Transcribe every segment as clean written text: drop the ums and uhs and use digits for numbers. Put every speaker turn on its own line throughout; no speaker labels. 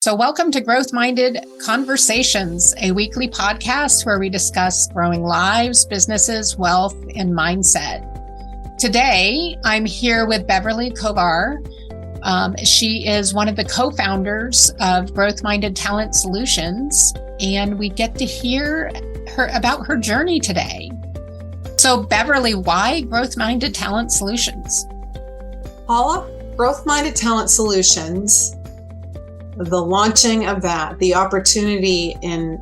So welcome to Growth Minded Conversations, a weekly podcast where we discuss growing lives, businesses, wealth, and mindset. Today, I'm here with Beverly Kovar. She is one of the co-founders of Growth Minded Talent Solutions, and we get to hear about her journey today. So Beverly, why Growth Minded Talent Solutions?
Paula, Growth Minded Talent Solutions, the launching of that, the opportunity in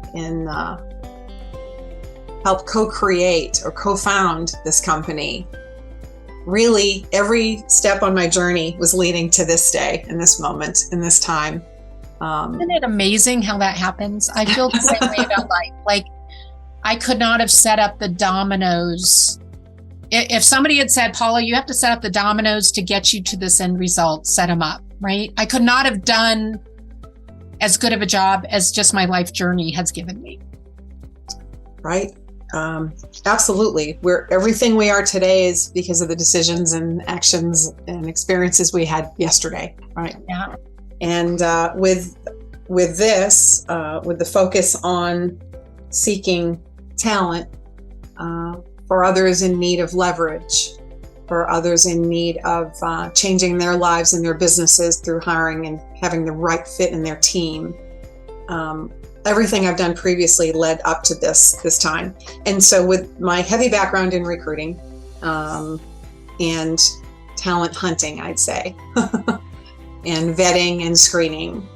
help co-create or co-found this company. Really, every step on my journey was leading to this day, in this moment, in this time.
Isn't it amazing how that happens? I feel the same way about life. Like, I could not have set up the dominoes. If somebody had said, Paula, you have to set up the dominoes to get you to this end result, set them up, right? I could not have done as good of a job as just my life journey has given me.
Right. Absolutely. Everything we are today is because of the decisions and actions and experiences we had yesterday. Right.
Yeah.
And with this, with the focus on seeking talent for others in need of leverage, for others in need of changing their lives and their businesses through hiring and having the right fit in their team. Everything I've done previously led up to this time. And so with my heavy background in recruiting and talent hunting, I'd say, and vetting and screening,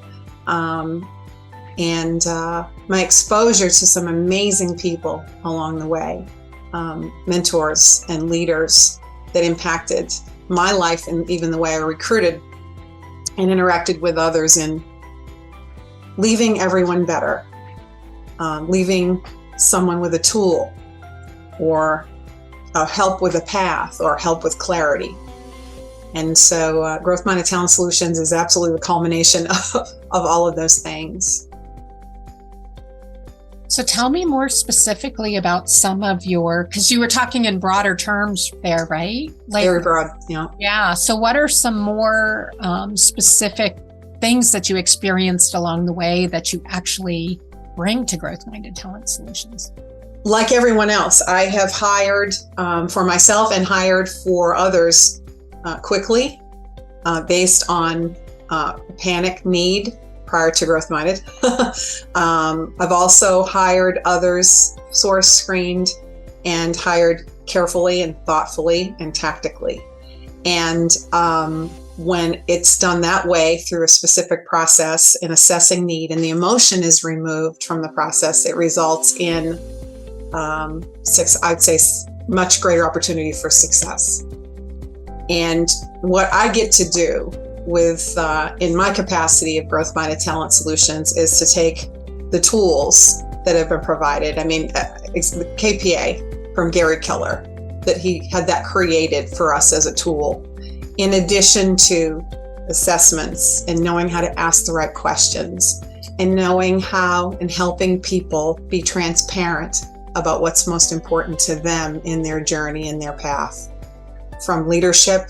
and my exposure to some amazing people along the way, mentors and leaders that impacted my life and even the way I recruited and interacted with others in leaving everyone better, leaving someone with a tool or help with a path or help with clarity. And so Growth Minded Talent Solutions is absolutely the culmination of all of those things.
So tell me more specifically about some of because you were talking in broader terms there, right?
Very broad, yeah.
Yeah. So what are some more specific things that you experienced along the way that you actually bring to Growth Minded Talent Solutions?
Like everyone else, I have hired for myself and hired for others quickly based on panic need prior to Growth Minded. I've also hired others, source screened, and hired carefully and thoughtfully and tactically. And when it's done that way through a specific process in assessing need and the emotion is removed from the process, it results in, I'd say, much greater opportunity for success. And what I get to do with, in my capacity of Growth Minded Talent Solutions, is to take the tools that have been provided. I mean, it's the KPA from Gary Keller, that he had that created for us as a tool, in addition to assessments and knowing how to ask the right questions and knowing how and helping people be transparent about what's most important to them in their journey and their path, from leadership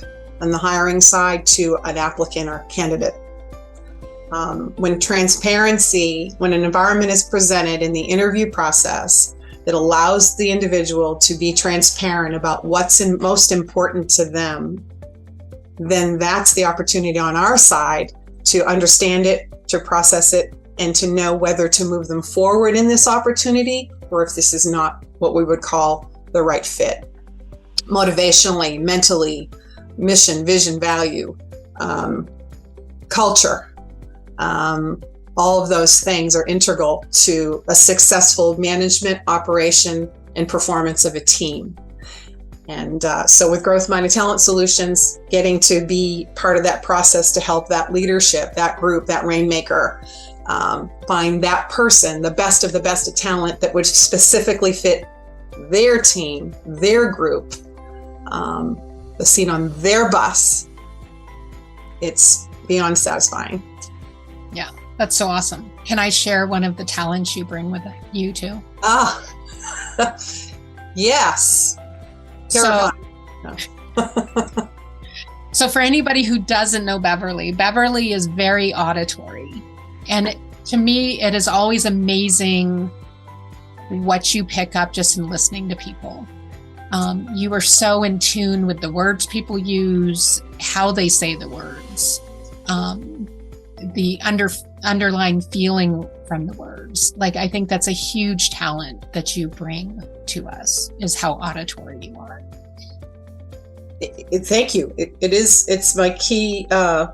on the hiring side to an applicant or candidate. When an environment is presented in the interview process that allows the individual to be transparent about what's most important to them, then that's the opportunity on our side to understand it, to process it, and to know whether to move them forward in this opportunity or if this is not what we would call the right fit. Motivationally, mentally, mission, vision, value, culture, all of those things are integral to a successful management, operation, and performance of a team. And so with Growth Minded Talent Solutions, getting to be part of that process to help that leadership, that group, that rainmaker, find that person, the best of talent that would specifically fit their team, their group, the seat on their bus, it's beyond satisfying.
Yeah, that's so awesome. Can I share one of the talents you bring with you too?
Yes.
So for anybody who doesn't know Beverly is very auditory. And to me, it is always amazing what you pick up just in listening to people. You are so in tune with the words people use, how they say the words, the underlying feeling from the words. Like, I think that's a huge talent that you bring to us, is how auditory you are.
Thank you. It's my key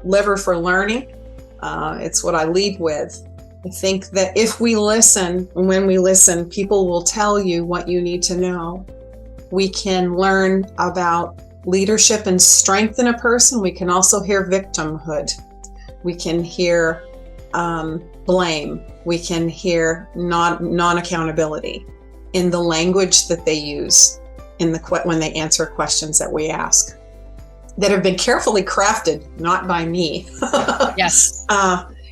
lever for learning. It's what I lead with. I think that if we listen, when we listen, people will tell you what you need to know. We can learn about leadership and strength in a person. We can also hear victimhood. We can hear blame. We can hear non-accountability in the language that they use when they answer questions that we ask, that have been carefully crafted, not by me.
Yes.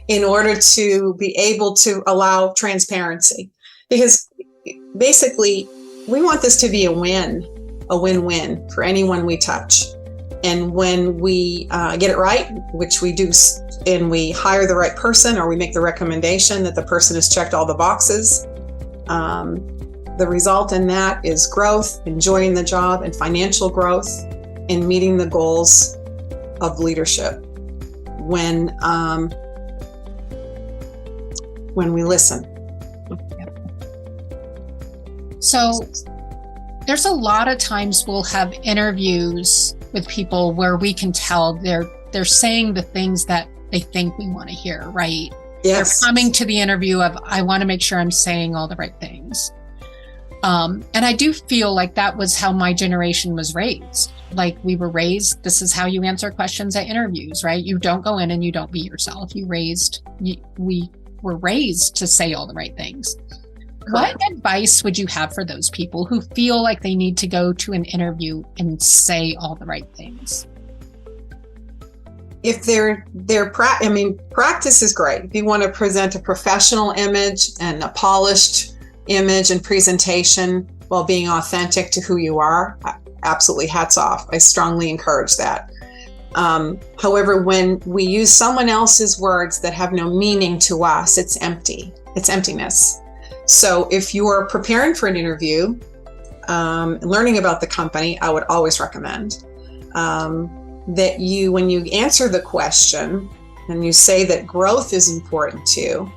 In order to be able to allow transparency. Because basically, we want this to be a win-win for anyone we touch. And when we get it right, which we do, and we hire the right person, or we make the recommendation that the person has checked all the boxes, the result in that is growth, enjoying the job, and financial growth, and meeting the goals of leadership. When we listen.
So there's a lot of times we'll have interviews with people where we can tell they're saying the things that they think we want to hear, right?
Yes.
They're coming to the interview of, I want to make sure I'm saying all the right things. And I do feel like that was how my generation was raised. Like, we were raised, this is how you answer questions at interviews, right? You don't go in and you don't be yourself. We were raised to say all the right things. Correct. What advice would you have for those people who feel like they need to go to an interview and say all the right things?
If practice is great. If you want to present a professional image and a polished image and presentation while being authentic to who you are, absolutely, hats off. I strongly encourage that. However, when we use someone else's words that have no meaning to us, it's empty. It's emptiness. So if you are preparing for an interview, learning about the company, I would always recommend that when you answer the question and you say that growth is important to you,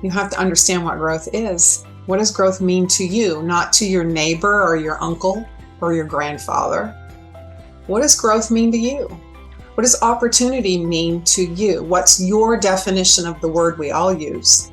you have to understand what growth is. What does growth mean to you, not to your neighbor or your uncle or your grandfather? What does growth mean to you? What does opportunity mean to you? What's your definition of the word we all use?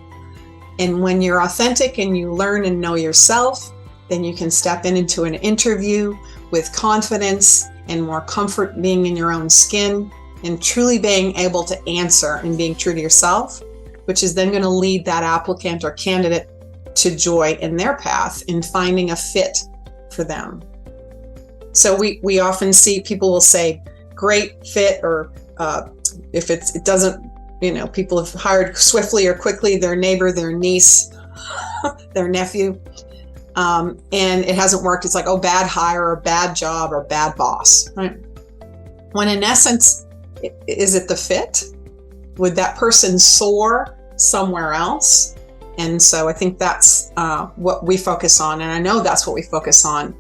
And when you're authentic and you learn and know yourself, then you can step into an interview with confidence and more comfort being in your own skin and truly being able to answer and being true to yourself, which is then going to lead that applicant or candidate to joy in their path in finding a fit for them. So we often see people will say great fit, or if it doesn't, people have hired swiftly or quickly their neighbor, their niece, their nephew, and it hasn't worked. It's like, oh, bad hire or bad job or bad boss, right? When in essence, is it the fit? Would that person soar somewhere else? And so I think that's what we focus on. And I know that's what we focus on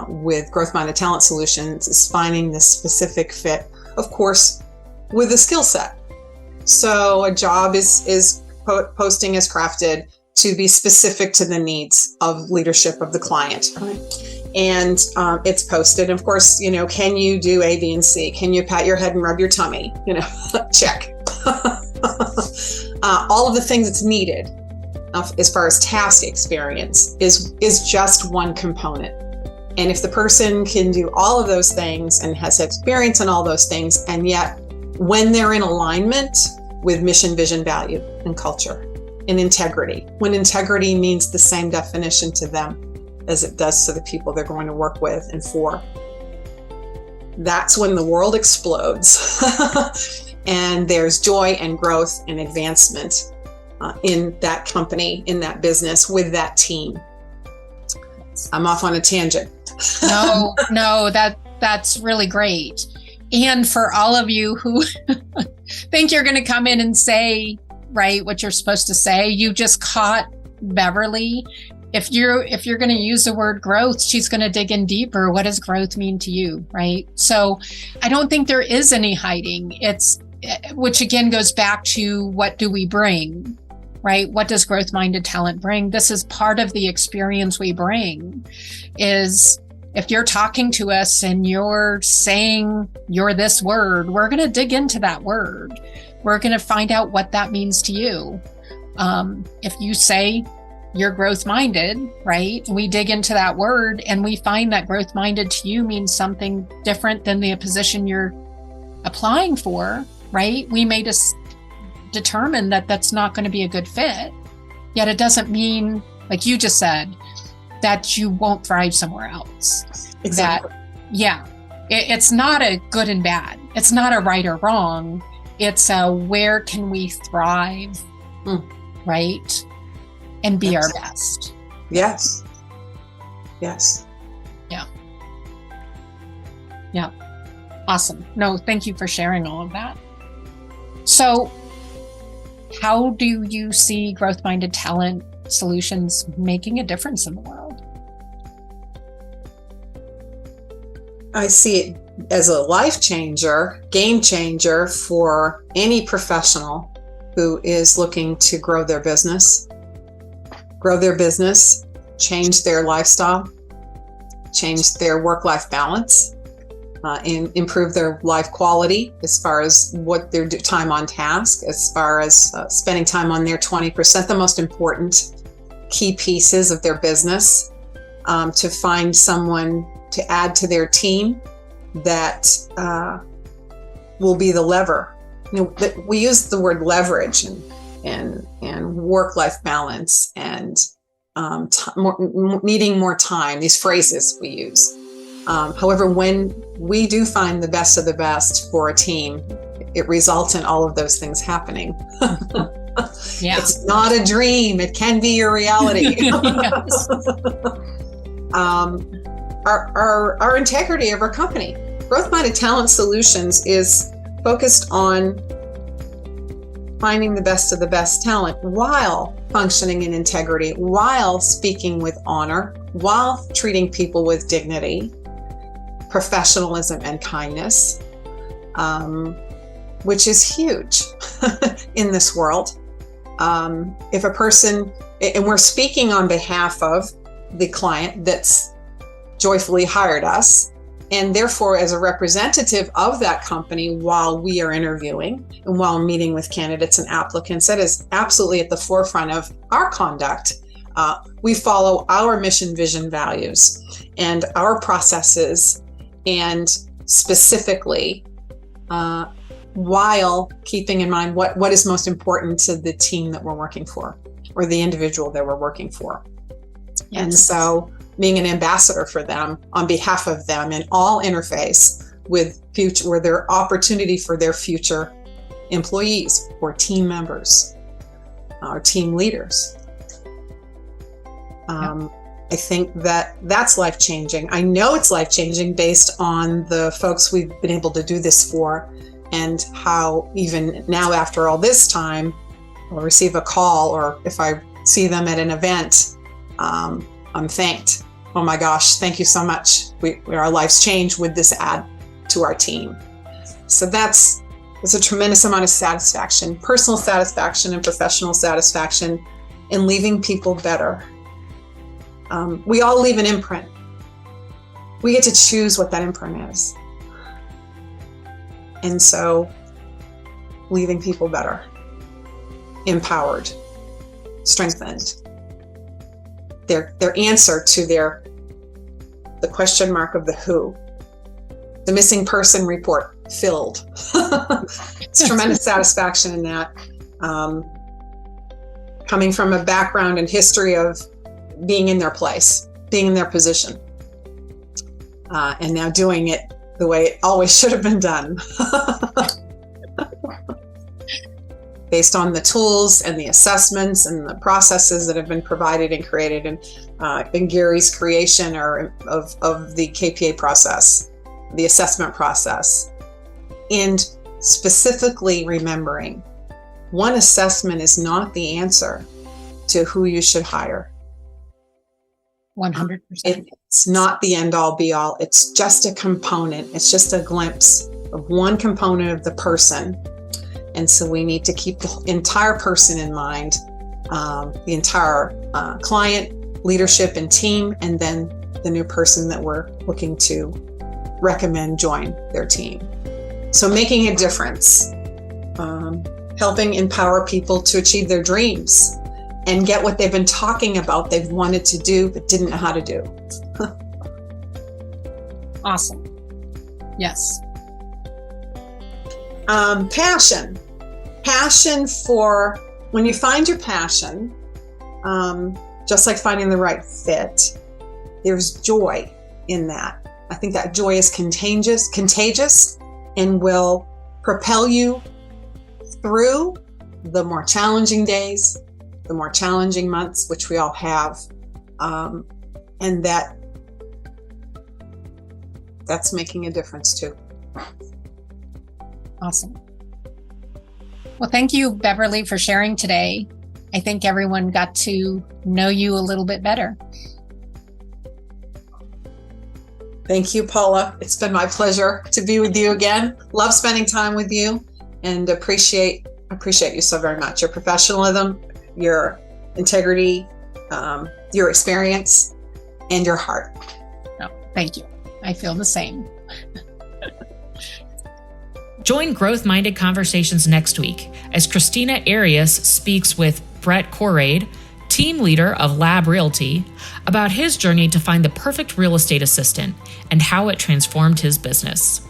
with Growth Minded Talent Solutions, is finding this specific fit, of course, with a skill set. So a job posting is crafted to be specific to the needs of leadership of the client. Right. And it's posted. Of course, can you do A, B, and C? Can you pat your head and rub your tummy? Check. All of the things that's needed as far as task experience is just one component. And if the person can do all of those things and has experience in all those things, and yet when they're in alignment with mission, vision, value, and culture, and integrity, when integrity means the same definition to them as it does to the people they're going to work with and for, that's when the world explodes. And there's joy and growth and advancement in that company, in that business, with that team. I'm off on a tangent. No, that's really great. And for all of you who think you're going to come in and say,
right, what you're supposed to say. You just caught Beverly. If you're going to use the word growth, she's going to dig in deeper. What does growth mean to you, right? So I don't think there is any hiding. Which again goes back to, what do we bring, right? What does growth-minded talent bring? This is part of the experience we bring. Is if you're talking to us and you're saying you're this word, we're going to dig into that word. We're going to find out what that means to you. If you say you're growth-minded, right? We dig into that word and we find that growth-minded to you means something different than the position you're applying for, right? We may just determine that that's not going to be a good fit. Yet it doesn't mean, like you just said, that you won't thrive somewhere else.
Exactly.
It's not a good and bad. It's not a right or wrong. It's a where can we thrive, right? And be our best.
Yes.
Yeah. Awesome. No, thank you for sharing all of that. So how do you see growth-minded talent solutions making a difference in the world?
I see it as a life changer, game changer for any professional who is looking to grow their business, change their lifestyle, change their work-life balance, and improve their life quality as far as what their time on task, as far as spending time on their 20%, the most important key pieces of their business, to find someone to add to their team that will be the lever. We use the word leverage and work-life balance and needing more time, these phrases we use. However, when we do find the best of the best for a team, it results in all of those things happening.
Yeah.
It's not a dream. It can be your reality. Our integrity of our company. Growth-minded Talent Solutions is focused on finding the best of the best talent while functioning in integrity, while speaking with honor, while treating people with dignity, professionalism, and kindness, which is huge in this world. If a person, and we're speaking on behalf of the client that's joyfully hired us, and therefore as a representative of that company while we are interviewing and while meeting with candidates and applicants, that is absolutely at the forefront of our conduct. We follow our mission, vision, values, and our processes, and specifically while keeping in mind what is most important to the team that we're working for, or the individual that we're working for. Yes. And so being an ambassador for them on behalf of them in all interface with their opportunity for their future employees or team members or team leaders. I think that's life-changing. I know it's life-changing based on the folks we've been able to do this for, and how even now after all this time, I'll receive a call, or if I see them at an event, I'm thanked. Oh my gosh, thank you so much. Our lives changed with this add to our team. So there's a tremendous amount of satisfaction, personal satisfaction and professional satisfaction in leaving people better. We all leave an imprint. We get to choose what that imprint is. And so leaving people better, empowered, strengthened. Their answer to the question mark of the who, the missing person report filled. It's tremendous satisfaction in that. Coming from a background and history of being in their place, being in their position, and now doing it the way it always should have been done. Based on the tools and the assessments and the processes that have been provided and created in Gary's creation of the KPA process, the assessment process, and specifically remembering one assessment is not the answer to who you should hire.
100%.
It's not the end all be all. It's just a component. It's just a glimpse of one component of the person. And so we need to keep the entire person in mind, the entire client, leadership, and team, and then the new person that we're looking to recommend join their team. So making a difference, helping empower people to achieve their dreams and get what they've been talking about they've wanted to do but didn't know how to do.
Awesome. Yes. Passion for, when you find your passion, just like finding the right fit, there's joy in that. I think that joy is contagious and will propel you through the more challenging days, the more challenging months, which we all have. And that's making a difference too. Awesome. Well, thank you, Beverly, for sharing today. I think everyone got to know you a little bit better.
Thank you, Paula. It's been my pleasure to be with you again. Love spending time with you and appreciate you so very much. Your professionalism, your integrity, your experience, and your heart.
Oh, thank you. I feel the same.
Join Growth Minded Conversations next week as Christina Arias speaks with Brett Corade, team leader of Lab Realty, about his journey to find the perfect real estate assistant and how it transformed his business.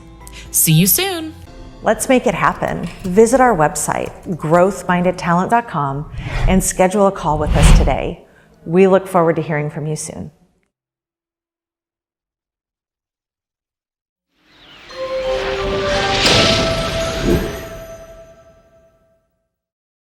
See you soon.
Let's make it happen. Visit our website, growthmindedtalent.com, and schedule a call with us today. We look forward to hearing from you soon.